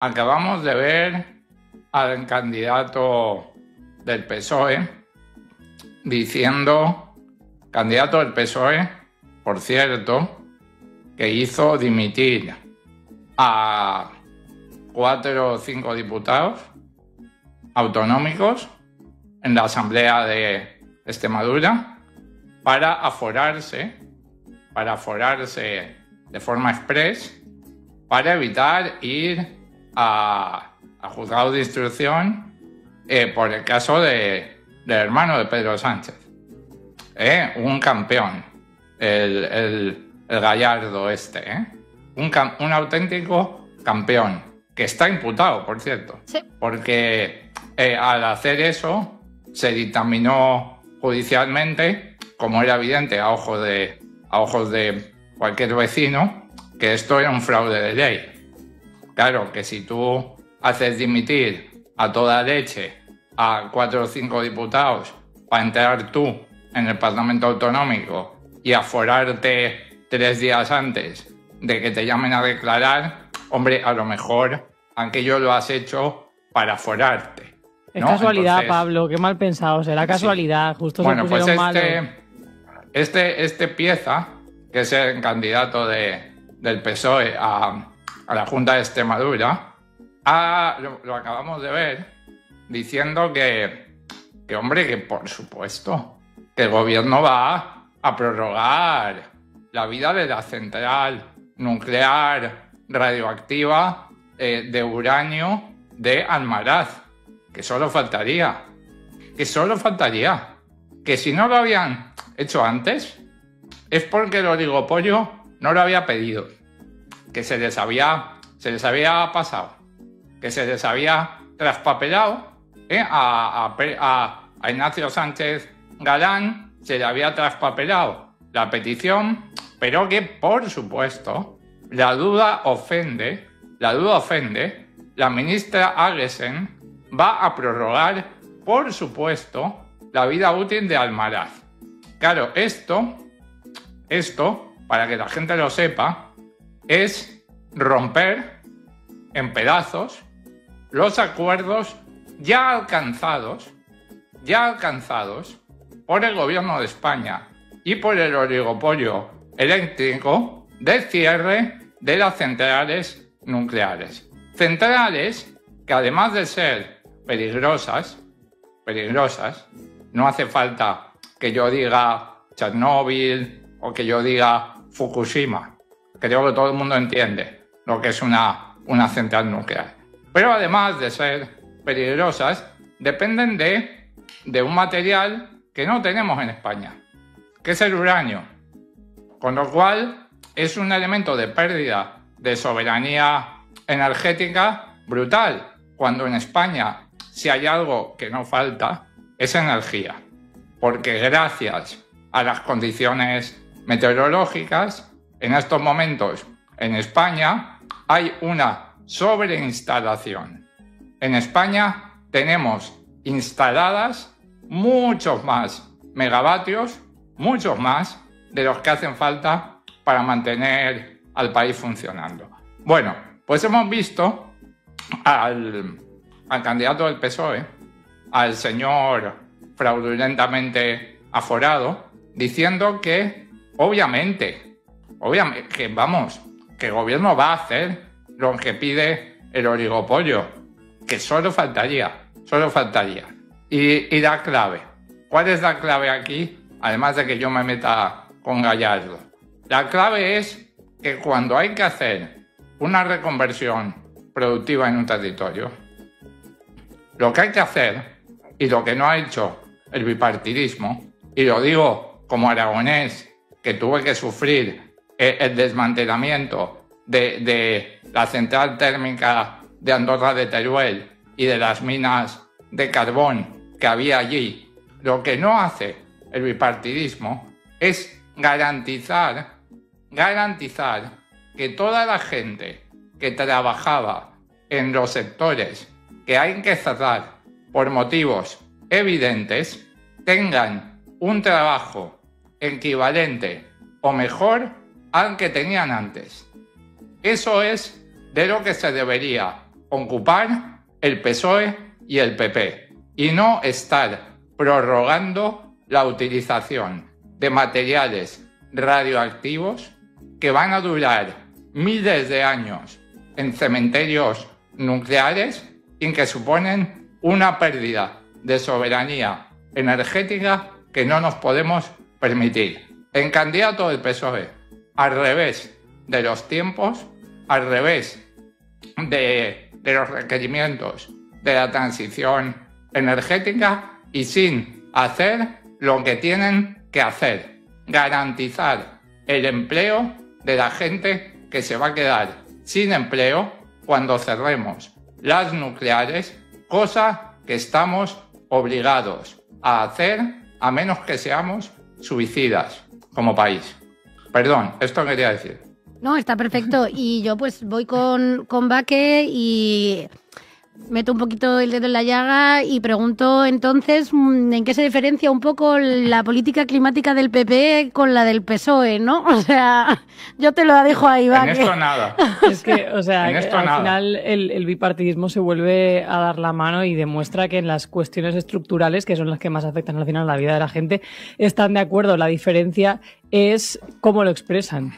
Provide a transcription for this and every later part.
Acabamos de ver al candidato del PSOE diciendo, candidato del PSOE, por cierto, que hizo dimitir a 4 o 5 diputados autonómicos en la Asamblea de Extremadura para aforarse de forma express, para evitar ir a juzgado de instrucción por el caso del hermano de Pedro Sánchez. Un campeón, el Gallardo este, un auténtico campeón, que está imputado, por cierto, sí. Porque al hacer eso se dictaminó judicialmente, como era evidente a ojos de cualquier vecino, que esto era un fraude de ley. Claro, que si tú haces dimitir a toda leche a 4 o 5 diputados para entrar tú en el Parlamento Autonómico y aforarte 3 días antes de que te llamen a declarar, hombre, a lo mejor aquello lo has hecho para aforarte, ¿no? Es casualidad. Entonces, Pablo, qué mal pensado, será casualidad, sí. Justo bueno, se pusieron malos. Este Pieza, que es el candidato del PSOE a la Junta de Extremadura, lo acabamos de ver, diciendo que hombre, que por supuesto, que el gobierno va a prorrogar la vida de la central nuclear radioactiva de uranio de Almaraz, que solo faltaría, que si no lo habían hecho antes es porque el oligopolio no lo había pedido, que se les había pasado, que se les había traspapelado a Ignacio Sánchez Galán, se le había traspapelado la petición, pero que por supuesto la duda ofende, la ministra Aguesen va a prorrogar, por supuesto, la vida útil de Almaraz. Claro, esto, para que la gente lo sepa, es romper en pedazos los acuerdos ya alcanzados por el gobierno de España y por el oligopolio eléctrico de cierre de las centrales nucleares. Centrales que, además de ser peligrosas, no hace falta que yo diga Chernóbil o que yo diga Fukushima. Creo que todo el mundo entiende lo que es una central nuclear. Pero además de ser peligrosas, dependen de un material que no tenemos en España, que es el uranio. Con lo cual es un elemento de pérdida de soberanía energética brutal, cuando en España, si hay algo que no falta, es energía. Porque gracias a las condiciones meteorológicas, en estos momentos en España hay una sobreinstalación. En España tenemos instaladas muchos más megavatios, muchos más de los que hacen falta para mantener al país funcionando. Bueno, pues hemos visto al candidato del PSOE, al señor fraudulentamente aforado, diciendo que obviamente, que el gobierno va a hacer lo que pide el oligopolio, que solo faltaría. Y la clave, ¿cuál es la clave aquí? Además de que yo me meta con Gallardo. La clave es que cuando hay que hacer una reconversión productiva en un territorio, lo que hay que hacer, y lo que no ha hecho el bipartidismo, y lo digo como aragonés, que tuve que sufrir el desmantelamiento de la central térmica de Andorra de Teruel y de las minas de carbón que había allí, lo que no hace el bipartidismo es garantizar que toda la gente que trabajaba en los sectores que hay que cerrar por motivos evidentes tengan un trabajo equivalente o mejor al que tenían antes. Eso es de lo que se debería ocupar el PSOE y el PP y no estar prorrogando la utilización de materiales radioactivos que van a durar miles de años en cementerios nucleares y que suponen una pérdida de soberanía energética que no nos podemos permitir. En candidato del PSOE, al revés de los tiempos, al revés de los requerimientos de la transición energética y sin hacer lo que tienen que hacer, garantizar el empleo de la gente que se va a quedar sin empleo cuando cerremos las nucleares, cosa que estamos obligados a hacer a menos que seamos suicidas como país. Perdón, esto quería decir. No, está perfecto. Y yo pues voy con Baque y meto un poquito el dedo en la llaga y pregunto entonces en qué se diferencia un poco la política climática del PP con la del PSOE, ¿no? O sea, yo te lo dejo ahí, Baque. En esto nada. Es que, o sea, al final el bipartidismo se vuelve a dar la mano y demuestra que en las cuestiones estructurales, que son las que más afectan al final la vida de la gente, están de acuerdo. La diferencia es cómo lo expresan.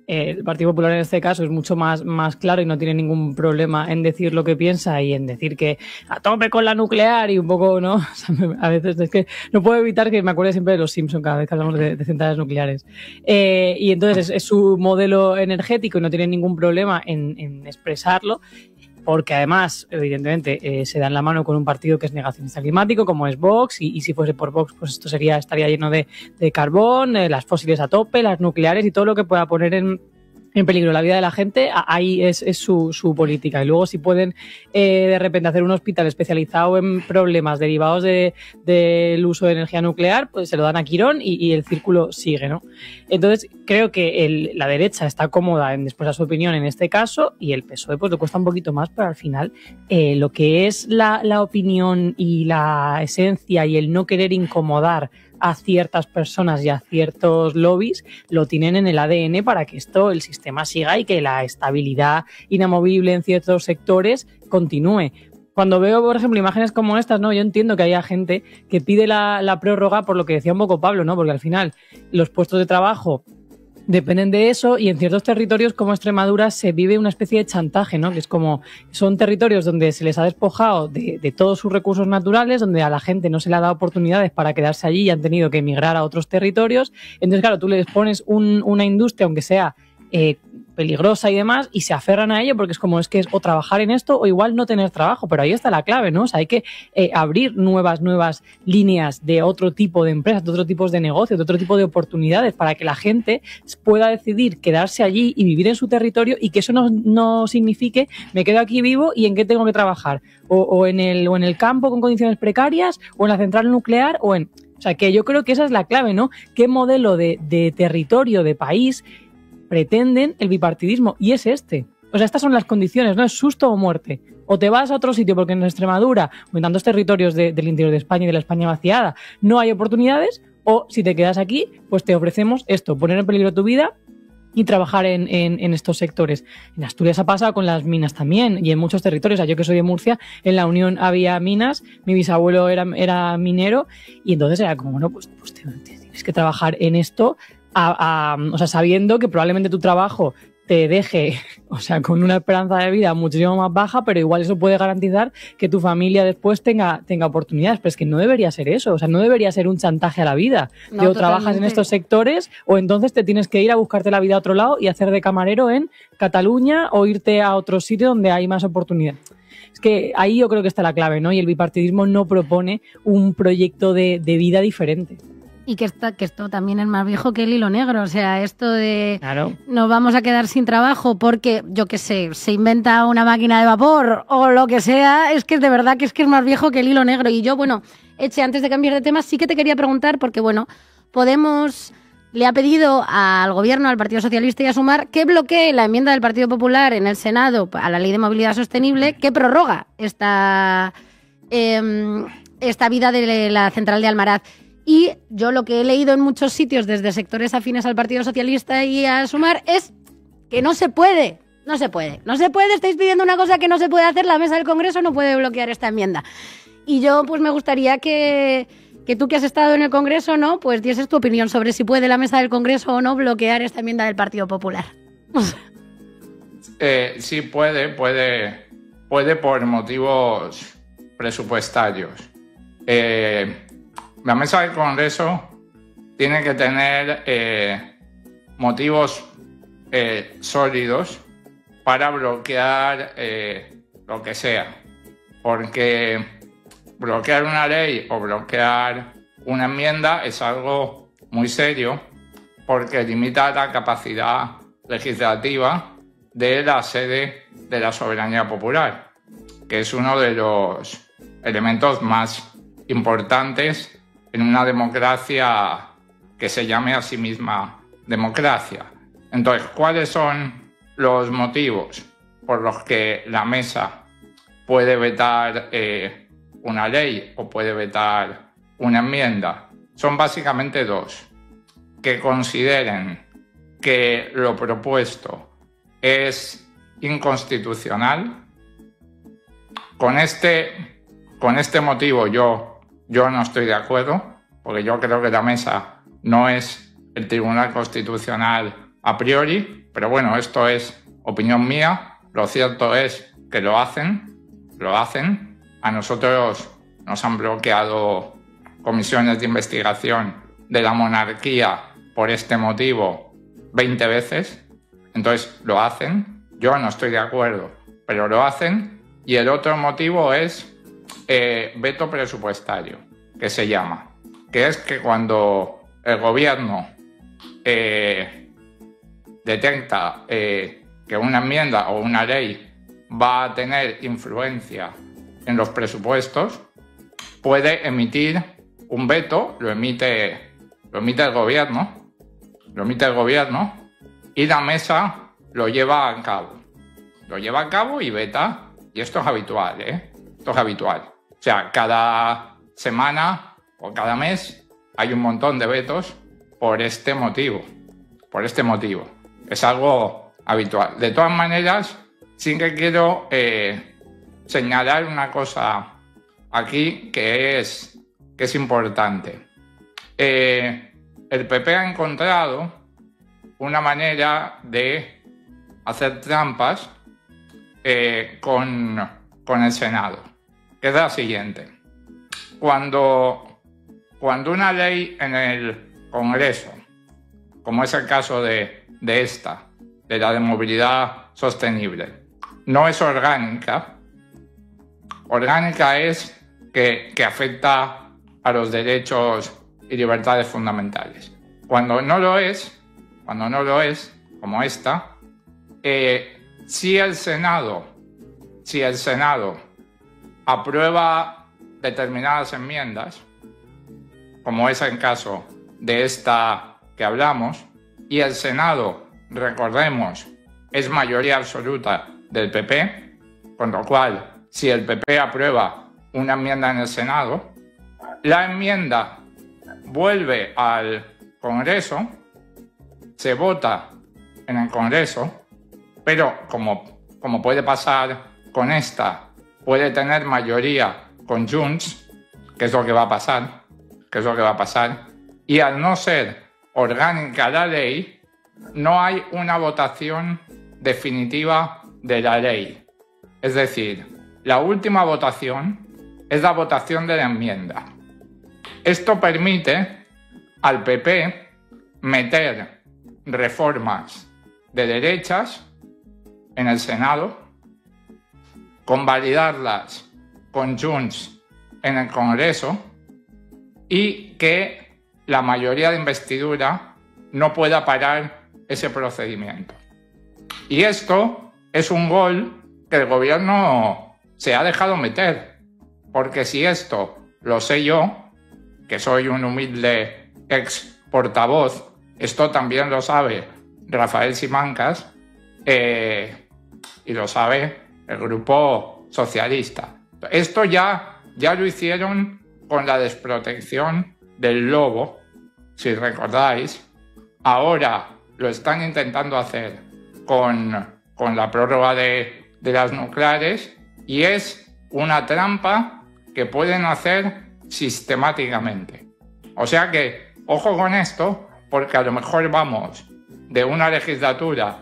El Partido Popular en este caso es mucho más claro y no tiene ningún problema en decir lo que piensa y en decir que a tope con la nuclear y un poco, ¿no? O sea, a veces es que no puedo evitar que me acuerde siempre de los Simpson cada vez que hablamos de centrales nucleares. Y entonces es su modelo energético y no tiene ningún problema en expresarlo. Porque además, evidentemente, se dan la mano con un partido que es negacionista climático, como es Vox, y si fuese por Vox, pues esto estaría lleno de carbón, las fósiles a tope, las nucleares y todo lo que pueda poner en peligro la vida de la gente. Ahí es su política. Y luego si pueden de repente hacer un hospital especializado en problemas derivados del uso de energía nuclear, pues se lo dan a Quirón y el círculo sigue, ¿no? Entonces creo que la derecha está cómoda en expresar su opinión en este caso y el PSOE pues le cuesta un poquito más, pero al final lo que es la opinión y la esencia y el no querer incomodar a ciertas personas y a ciertos lobbies lo tienen en el ADN para que el sistema siga y que la estabilidad inamovible en ciertos sectores continúe. Cuando veo, por ejemplo, imágenes como estas, ¿no? Yo entiendo que haya gente que pide la prórroga por lo que decía un poco Pablo, ¿no? Porque al final los puestos de trabajo dependen de eso y en ciertos territorios como Extremadura se vive una especie de chantaje, ¿no? Que es como, son territorios donde se les ha despojado de todos sus recursos naturales, donde a la gente no se le ha dado oportunidades para quedarse allí y han tenido que emigrar a otros territorios. Entonces, claro, tú les pones una industria, aunque sea peligrosa y demás, y se aferran a ello porque es que es o trabajar en esto o igual no tener trabajo, pero ahí está la clave, ¿no? O sea, hay que abrir nuevas líneas de otro tipo de empresas, de otro tipo de negocios, de otro tipo de oportunidades para que la gente pueda decidir quedarse allí y vivir en su territorio y que eso no signifique me quedo aquí vivo y en qué tengo que trabajar, o en el campo con condiciones precarias, o en la central nuclear, o sea, que yo creo que esa es la clave, ¿no? ¿Qué modelo de territorio, de país pretenden el bipartidismo? Y es este. O sea, estas son las condiciones, ¿no? Es susto o muerte. O te vas a otro sitio porque en Extremadura o en tantos territorios del interior de España y de la España vaciada no hay oportunidades, o si te quedas aquí, pues te ofrecemos esto, poner en peligro tu vida y trabajar en estos sectores. En Asturias ha pasado con las minas también y en muchos territorios. O sea, yo que soy de Murcia, en la Unión había minas, mi bisabuelo era minero y entonces era como, bueno, pues tienes que trabajar en esto o sea, sabiendo que probablemente tu trabajo te deje, o sea, con una esperanza de vida muchísimo más baja, pero igual eso puede garantizar que tu familia después tenga oportunidades. Pero es que no debería ser eso, o sea, no debería ser un chantaje a la vida. No, o trabajas en estos sectores o entonces te tienes que ir a buscarte la vida a otro lado y hacer de camarero en Cataluña o irte a otro sitio donde hay más oportunidad. Es que ahí yo creo que está la clave, ¿no? Y el bipartidismo no propone un proyecto de vida diferente. Y que esto también es más viejo que el hilo negro. O sea, esto de claro, nos vamos a quedar sin trabajo porque, yo qué sé, se inventa una máquina de vapor o lo que sea, es que de verdad que es más viejo que el hilo negro. Y yo, bueno, Eche, antes de cambiar de tema, sí que te quería preguntar, porque, bueno, Podemos le ha pedido al Gobierno, al Partido Socialista y a Sumar que bloquee la enmienda del Partido Popular en el Senado a la Ley de Movilidad Sostenible que prorroga esta vida de la central de Almaraz. Y yo lo que he leído en muchos sitios desde sectores afines al Partido Socialista y a Sumar es que no se puede No se puede. No se puede, estáis pidiendo una cosa que no se puede hacer, la mesa del Congreso no puede bloquear esta enmienda. Y yo pues me gustaría que tú que has estado en el Congreso, ¿no? Pues dieses tu opinión sobre si puede la mesa del Congreso o no bloquear esta enmienda del Partido Popular. Sí puede por motivos presupuestarios. La mesa del Congreso tiene que tener motivos sólidos para bloquear lo que sea, porque bloquear una ley o bloquear una enmienda es algo muy serio, porque limita la capacidad legislativa de la sede de la soberanía popular, que es uno de los elementos más importantes en una democracia que se llame a sí misma democracia. Entonces, ¿cuáles son los motivos por los que la mesa puede vetar una ley o puede vetar una enmienda? Son básicamente dos: que consideren que lo propuesto es inconstitucional. Con este motivo yo no estoy de acuerdo, porque yo creo que la mesa no es el Tribunal Constitucional a priori, pero bueno, esto es opinión mía. Lo cierto es que lo hacen. A nosotros nos han bloqueado comisiones de investigación de la monarquía por este motivo 20 veces. Entonces lo hacen. Yo no estoy de acuerdo, pero lo hacen. Y el otro motivo es veto presupuestario, que se llama, que es que cuando el gobierno detecta que una enmienda o una ley va a tener influencia en los presupuestos, puede emitir un veto. Lo emite el gobierno, y la mesa lo lleva a cabo y veta. Y esto es habitual, Esto es habitual. O sea, cada semana o cada mes hay un montón de vetos por este motivo. Es algo habitual. De todas maneras, sí que quiero señalar una cosa aquí que es importante. El PP ha encontrado una manera de hacer trampas con el Senado, que es la siguiente. Cuando una ley en el Congreso, como es el caso de la de movilidad sostenible, no es orgánica es que afecta a los derechos y libertades fundamentales. Cuando no lo es, como esta, si el Senado aprueba determinadas enmiendas, como es el caso de esta que hablamos, y el Senado, recordemos, es mayoría absoluta del PP, con lo cual, si el PP aprueba una enmienda en el Senado, la enmienda vuelve al Congreso, se vota en el Congreso, pero como puede pasar con esta, puede tener mayoría con Junts, que es lo que va a pasar, y al no ser orgánica la ley, no hay una votación definitiva de la ley. Es decir, la última votación es la votación de la enmienda. Esto permite al PP meter reformas de derechas en el Senado, convalidarlas con Junts en el Congreso y que la mayoría de investidura no pueda parar ese procedimiento. Y esto es un gol que el gobierno se ha dejado meter, porque si esto lo sé yo, que soy un humilde ex portavoz, esto también lo sabe Rafael Simancas y lo sabe el Grupo Socialista. Esto ya lo hicieron con la desprotección del lobo, si recordáis. Ahora lo están intentando hacer con con la prórroga de las nucleares, y es una trampa que pueden hacer sistemáticamente. O sea que, ojo con esto, porque a lo mejor vamos de una legislatura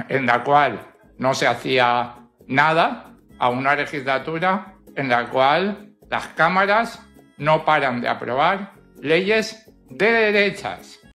en la cual no se hacía nada a una legislatura en la cual las cámaras no paran de aprobar leyes de derechas.